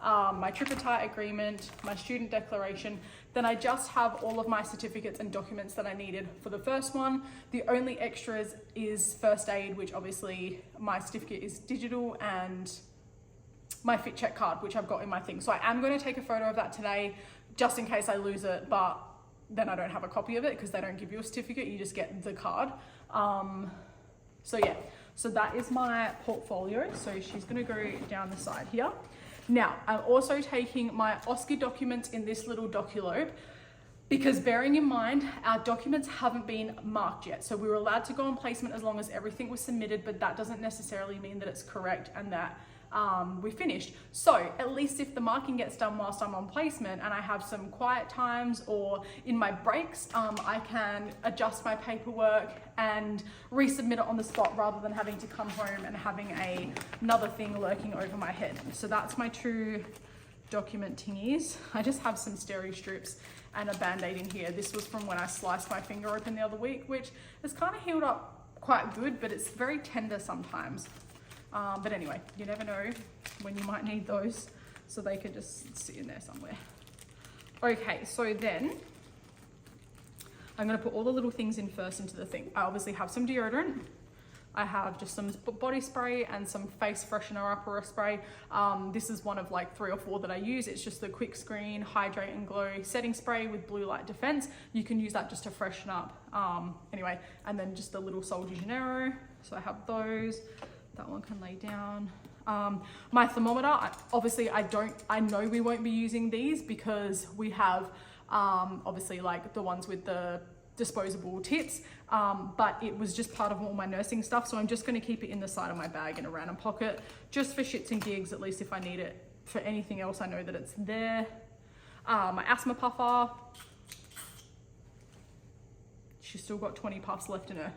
My tripartite agreement, my student declaration. Then I just have all of my certificates and documents that I needed for the first one. The only extras is first aid, which obviously my certificate is digital, and my fit check card, which I've got in my thing. So I am going to take a photo of that today just in case I lose it, but then I don't have a copy of it because they don't give you a certificate, you just get the card. So yeah, so that is my portfolio. So she's going to go down the side here. Now, I'm also taking my OSCE documents in this little doculope because, bearing in mind, our documents haven't been marked yet. So we were allowed to go on placement as long as everything was submitted, but that doesn't necessarily mean that it's correct and that we finished. So at least if the marking gets done whilst I'm on placement and I have some quiet times or in my breaks, I can adjust my paperwork and resubmit it on the spot rather than having to come home and having another thing lurking over my head. So that's my two document tingies. I just have some steri strips and a band-aid in here. This was from when I sliced my finger open the other week, which has kind of healed up quite good, but it's very tender sometimes. But anyway, you never know when you might need those, so they could just sit in there somewhere. Okay, so then I'm gonna put all the little things in first into the thing. I obviously have some deodorant. I have just some body spray and some face freshener APRA spray. This is one of like 3 or 4 that I use. It's just the Quick Screen Hydrate and Glow setting spray with blue light defense. You can use that just to freshen up. Anyway, and then just the little Sol de Janeiro. So I have those. That one can lay down. My thermometer, obviously I know we won't be using these because we have obviously like the ones with the disposable tips, but it was just part of all my nursing stuff. So I'm just gonna keep it in the side of my bag in a random pocket, just for shits and gigs, at least if I need it. For anything else, I know that it's there. My asthma puffer, she's still got 20 puffs left in her.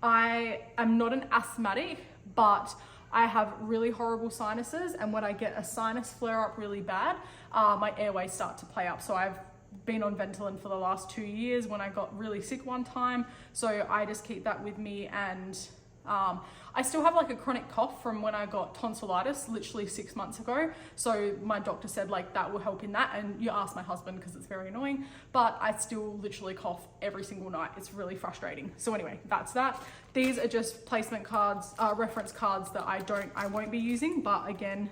I am not an asthmatic, but I have really horrible sinuses, and when I get a sinus flare up really bad, my airways start to play up. So I've been on Ventolin for the last 2 years when I got really sick one time. So I just keep that with me, and I still have like a chronic cough from when I got tonsillitis literally 6 months ago. So my doctor said like that will help in that, and you ask my husband because it's very annoying, but I still literally cough every single night. It's really frustrating. So anyway, that's that. These are just placement cards, reference cards that I won't be using, but again,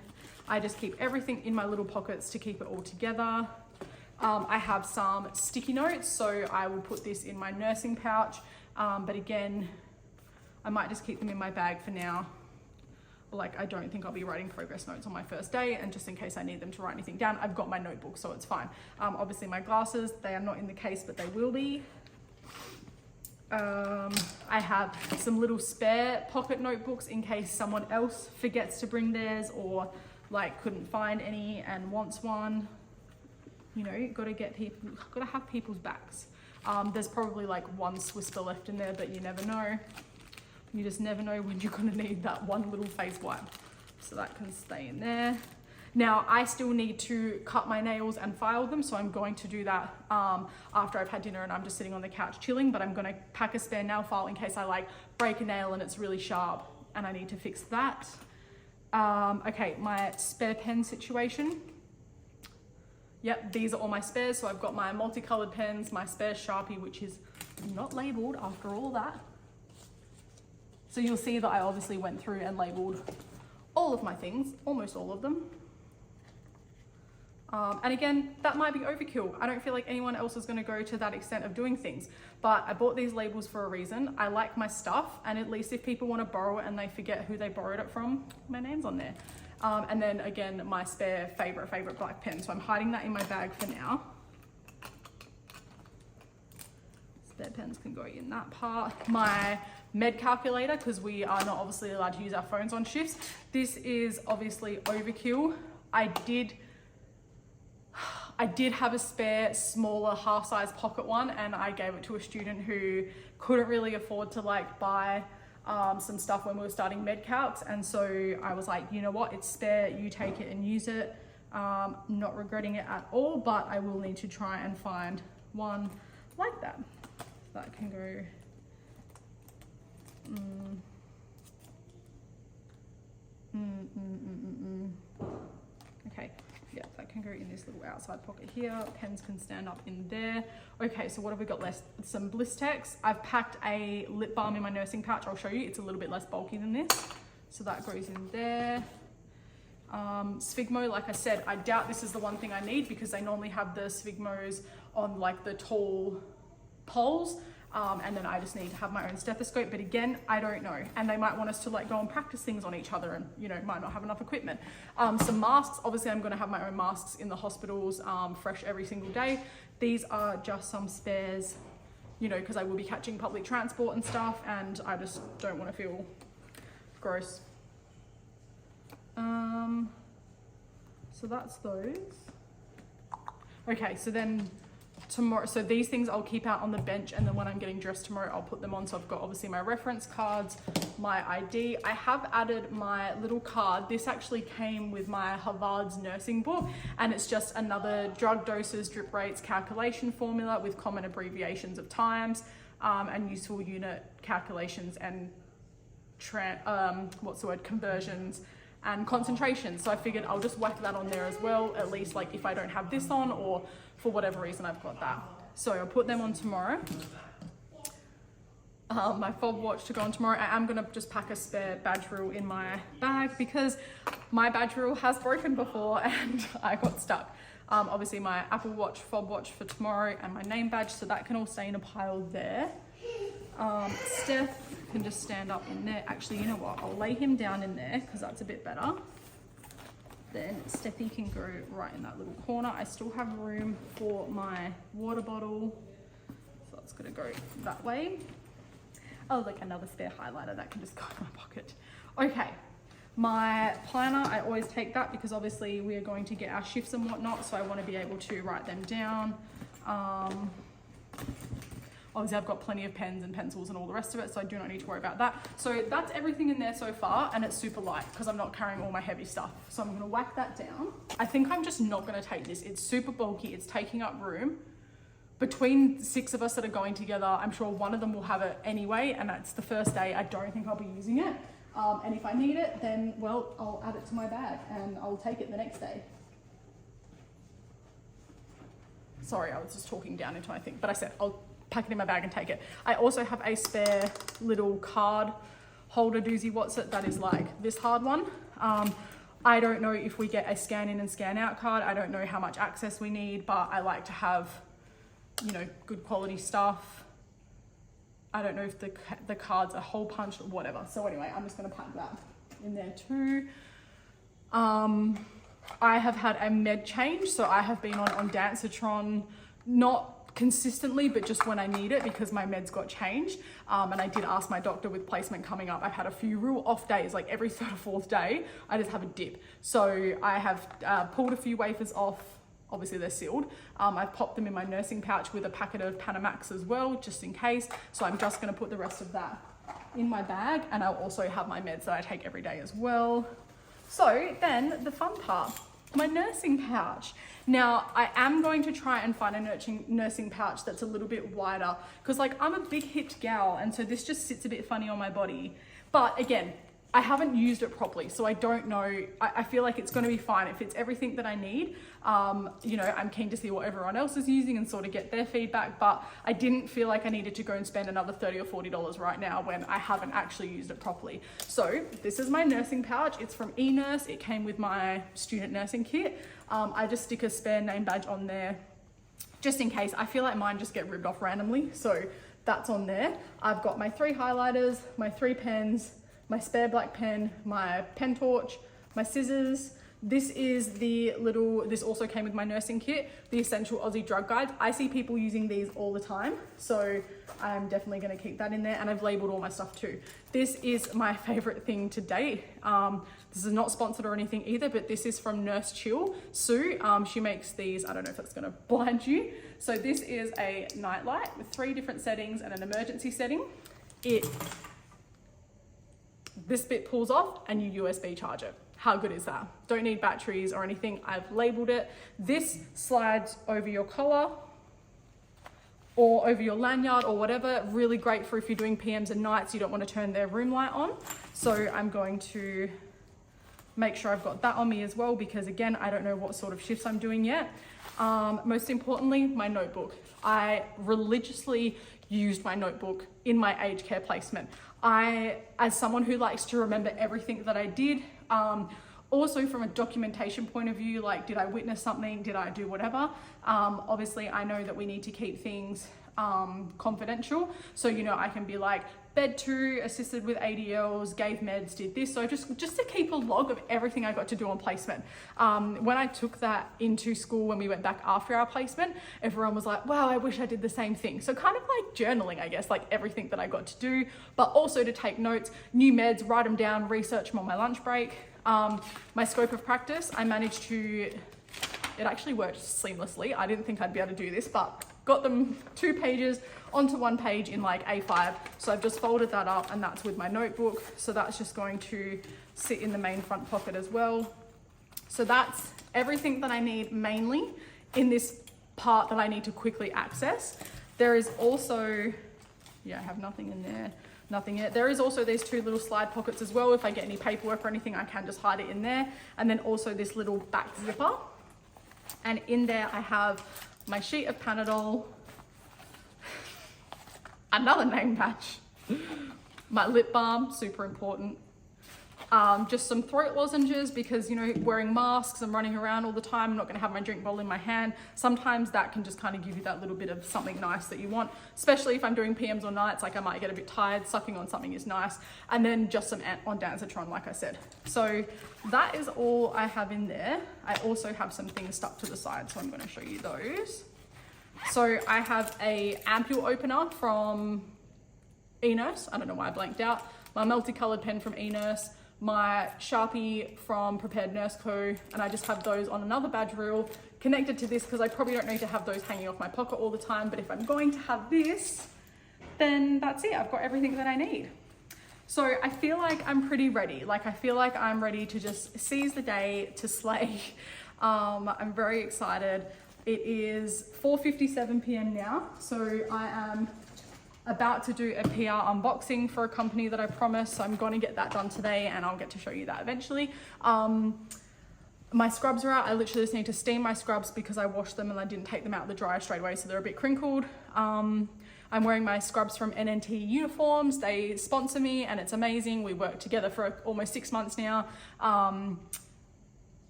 I just keep everything in my little pockets to keep it all together. I have some sticky notes, so I will put this in my nursing pouch, but again, I might just keep them in my bag for now. Like, I don't think I'll be writing progress notes on my first day, and just in case I need them to write anything down, I've got my notebook, so it's fine. Obviously my glasses, they are not in the case, but they will be. I have some little spare pocket notebooks in case someone else forgets to bring theirs or like couldn't find any and wants one. You know, gotta have people's backs. There's probably like 1 Swisper left in there, but you never know. You just never know when you're gonna need that one little face wipe. So that can stay in there. Now, I still need to cut my nails and file them, so I'm going to do that after I've had dinner and I'm just sitting on the couch chilling, but I'm gonna pack a spare nail file in case I like break a nail and it's really sharp and I need to fix that. Okay, my spare pen situation. Yep, these are all my spares. So I've got my multicolored pens, my spare Sharpie, which is not labeled after all that. So you'll see that I obviously went through and labeled all of my things, almost all of them. And again, that might be overkill. I don't feel like anyone else is gonna go to that extent of doing things, but I bought these labels for a reason. I like my stuff, and at least if people wanna borrow it and they forget who they borrowed it from, my name's on there. And then again, my spare favorite black pen. So I'm hiding that in my bag for now. Spare pens can go in that part. My med calculator, because we are not obviously allowed to use our phones on shifts. This is obviously overkill. I did have a spare smaller half-size pocket one, and I gave it to a student who couldn't really afford to like buy some stuff when we were starting med calcs, and so I was like, you know what, it's spare, you take it and use it. Not regretting it at all, but I will need to try and find one like that. That can go, okay, yeah, that can go in this little outside pocket here. Pens can stand up in there. Okay, so what have we got left? Some Blistex. I've packed a lip balm in my nursing pouch. I'll show you, it's a little bit less bulky than this. So that goes in there. Sphygmo, like I said, I doubt this is the one thing I need because they normally have the Sphygmos on like the tall poles. And then I just need to have my own stethoscope, but again, I don't know. And they might want us to like go and practice things on each other and, you know, might not have enough equipment. Some masks, obviously I'm gonna have my own masks in the hospitals, fresh every single day. These are just some spares, you know, because I will be catching public transport and stuff, and I just don't want to feel gross. So that's those. Okay, so then tomorrow, so these things I'll keep out on the bench, and then when I'm getting dressed tomorrow, I'll put them on. So I've got obviously my reference cards, my ID. I have added my little card. This actually came with my Harvard's nursing book, and it's just another drug doses, drip rates, calculation formula with common abbreviations of times, and useful unit calculations and conversions and concentrations. So I figured I'll just whack that on there as well, at least like if I don't have this on, or for whatever reason I've got that. So I'll put them on tomorrow. My fob watch to go on tomorrow. I am gonna just pack a spare badge rule in my bag because my badge rule has broken before and I got stuck. Obviously my Apple Watch, fob watch for tomorrow, and my name badge, so that can all stay in a pile there. Steph can just stand up in there. Actually, you know what? I'll lay him down in there because that's a bit better. Then Steffi can go right in that little corner. I still have room for my water bottle, so that's gonna go that way. Oh, look, another spare highlighter that can just go in my pocket. Okay, my planner, I always take that because obviously we are going to get our shifts and whatnot, so I want to be able to write them down. Obviously I've got plenty of pens and pencils and all the rest of it, so I do not need to worry about that. So that's everything in there so far, and it's super light because I'm not carrying all my heavy stuff. So I'm gonna whack that down. I think I'm just not gonna take this. It's super bulky, it's taking up room. Between 6 of us that are going together, I'm sure one of them will have it anyway, and that's the first day. I don't think I'll be using it. And if I need it, then, well, I'll add it to my bag and I'll take it the next day. Sorry, I was just talking down into my thing, but I said I'll pack it in my bag and take it. I also have a spare little card holder doozy what's-it that is like this hard one. I don't know if we get a scan in and scan out card. I don't know how much access we need, but I like to have, you know, good quality stuff. I don't know if the cards are hole punched or whatever. So anyway, I'm just gonna pack that in there too. I have had a med change, so I have been on Dancitron, not consistently, but just when I need it because my meds got changed. And I did ask my doctor with placement coming up. I've had a few real off days, like every 3rd or 4th day, I just have a dip. So I have pulled a few wafers off. Obviously they're sealed. I've popped them in my nursing pouch with a packet of Panamax as well, just in case. So I'm just gonna put the rest of that in my bag, and I'll also have my meds that I take every day as well. So then the fun part, my nursing pouch. Now I am going to try and find a nursing pouch that's a little bit wider, because like I'm a big hipped gal, and so this just sits a bit funny on my body. But again, I haven't used it properly, so I don't know. I feel like it's going to be fine. It fits everything that I need. You know, I'm keen to see what everyone else is using and sort of get their feedback, but I didn't feel like I needed to go and spend another $30 or $40 right now when I haven't actually used it properly. So this is my nursing pouch. It's from eNurse. It came with my student nursing kit. I just stick a spare name badge on there just in case. I feel like mine just get ripped off randomly, so that's on there. I've got my 3 highlighters, my 3 pens, my spare black pen, my pen torch, my scissors. This is the little, this also came with my nursing kit, the Essential Aussie Drug Guides. I see people using these all the time, so I'm definitely gonna keep that in there, and I've labeled all my stuff too. This is my favorite thing to date. This is not sponsored or anything either, but this is from Nurse Chill, Sue. She makes these, I don't know if that's gonna blind you. So this is a nightlight with 3 different settings and an emergency setting. This bit pulls off and you USB charge it. How good is that? Don't need batteries or anything. I've labeled it. This slides over your collar or over your lanyard or whatever. Really great for if you're doing PMs and nights, you don't want to turn their room light on. So I'm going to make sure I've got that on me as well, because again, I don't know what sort of shifts I'm doing yet. Most importantly, my notebook. I religiously used my notebook in my aged care placement. As someone who likes to remember everything that I did, also from a documentation point of view, like did I witness something, did I do whatever? Obviously I know that we need to keep things confidential. So, you know, I can be like, bed 2, assisted with ADLs, gave meds, did this. So just to keep a log of everything I got to do on placement. When I took that into school, when we went back after our placement, everyone was like, wow, I wish I did the same thing. So kind of like journaling, I guess, like everything that I got to do, but also to take notes, new meds, write them down, research them on my lunch break. My scope of practice, I managed to, it actually worked seamlessly. I didn't think I'd be able to do this, but got them 2 pages onto 1 page in like A5. So I've just folded that up, and that's with my notebook. So that's just going to sit in the main front pocket as well. So that's everything that I need mainly in this part that I need to quickly access. There is also, yeah, I have nothing in there. Nothing yet. There is also these 2 little slide pockets as well. If I get any paperwork or anything, I can just hide it in there. And then also this little back zipper. And in there I have my sheet of Panadol, another name patch, my lip balm, super important. Just some throat lozenges, because, you know, wearing masks and running around all the time, I'm not going to have my drink bottle in my hand. Sometimes that can just kind of give you that little bit of something nice that you want, especially if I'm doing PMs or nights, like I might get a bit tired, sucking on something is nice. And then just some ondansetron, like I said. So that is all I have in there. I also have some things stuck to the side, so I'm going to show you those. So I have a ampule opener from eNurse. I don't know why I blanked out. My multicolored pen from eNurse, my Sharpie from Prepared Nurse Co, and I just have those on another badge reel connected to this, because I probably don't need to have those hanging off my pocket all the time, but if I'm going to have this, then that's it. I've got everything that I need. So I feel like I'm pretty ready. Like I feel like I'm ready to just seize the day, to slay. I'm very excited. It is 4:57 p.m. now, so I am about to do a PR unboxing for a company that I promised. So I'm going to get that done today, and I'll get to show you that eventually. My scrubs are out. I literally just need to steam my scrubs because I washed them and I didn't take them out of the dryer straight away, so they're a bit crinkled. I'm wearing my scrubs from NNT Uniforms. They sponsor me and it's amazing. We worked together for almost 6 months now.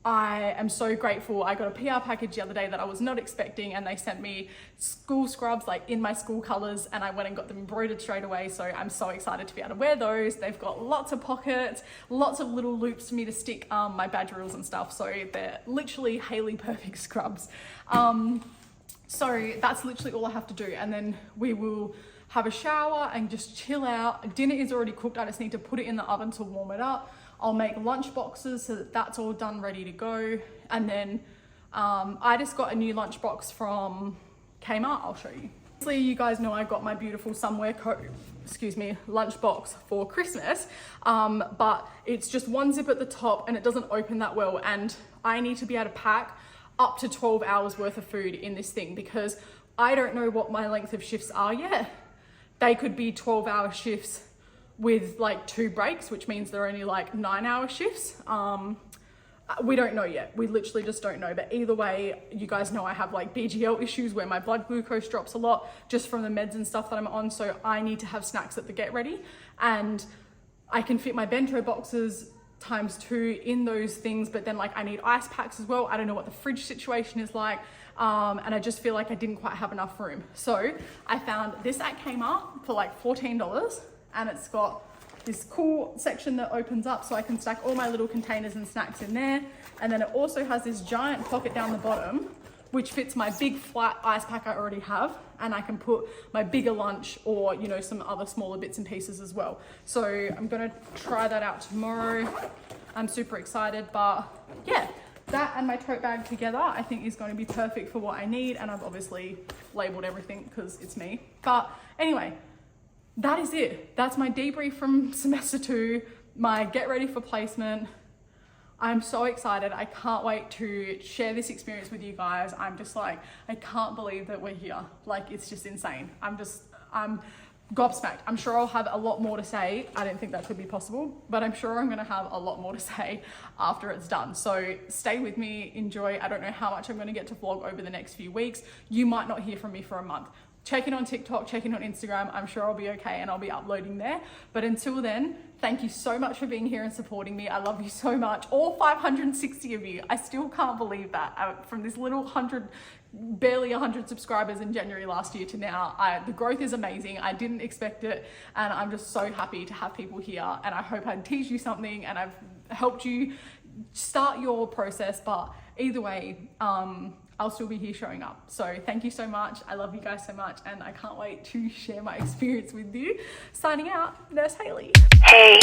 I am so grateful. I got a PR package the other day that I was not expecting, and they sent me school scrubs like in my school colors, and I went and got them embroidered straight away. So I'm so excited to be able to wear those. They've got lots of pockets, lots of little loops for me to stick my badge reels and stuff. So they're literally Haley perfect scrubs. So that's literally all I have to do. And then we will have a shower and just chill out. Dinner is already cooked. I just need to put it in the oven to warm it up. I'll make lunch boxes so that that's all done, ready to go. And then I just got a new lunch box from Kmart. I'll show you. Obviously, you guys know I got my beautiful lunch box for Christmas, but it's just one zip at the top and it doesn't open that well. And I need to be able to pack up to 12 hours worth of food in this thing, because I don't know what my length of shifts are yet. They could be 12-hour shifts with like 2 breaks, which means they're only like 9-hour shifts. We don't know yet. We literally just don't know. But either way, you guys know I have like BGL issues where my blood glucose drops a lot just from the meds and stuff that I'm on. So I need to have snacks at the get ready, and I can fit my bento boxes ×2 in those things. But then like I need ice packs as well. I don't know what the fridge situation is like. And I just feel like I didn't quite have enough room. So I found this at Kmart for like $14. And it's got this cool section that opens up so I can stack all my little containers and snacks in there. And then it also has this giant pocket down the bottom, which fits my big flat ice pack I already have. And I can put my bigger lunch or, you know, some other smaller bits and pieces as well. So I'm gonna try that out tomorrow. I'm super excited, but yeah, that and my tote bag together, I think is going to be perfect for what I need. And I've obviously labeled everything because it's me. But anyway, that is it. That's my debrief from semester 2, my get ready for placement. I'm so excited. I can't wait to share this experience with you guys. I'm just like, I can't believe that we're here. Like, it's just insane. I'm gobsmacked. I'm sure I'll have a lot more to say. I didn't think that could be possible, but I'm sure I'm gonna have a lot more to say after it's done. So stay with me, enjoy. I don't know how much I'm gonna get to vlog over the next few weeks. You might not hear from me for a month. Check in on TikTok, check in on Instagram. I'm sure I'll be okay and I'll be uploading there. But until then, thank you so much for being here and supporting me. I love you so much. All 560 of you. I still can't believe that. From this little 100, barely 100 subscribers in January last year to now, the growth is amazing. I didn't expect it. And I'm just so happy to have people here. And I hope I teach you something and I've helped you start your process. But either way, I'll still be here showing up. So thank you so much. I love you guys so much and I can't wait to share my experience with you. Signing out, Nurse Hayley. Hey.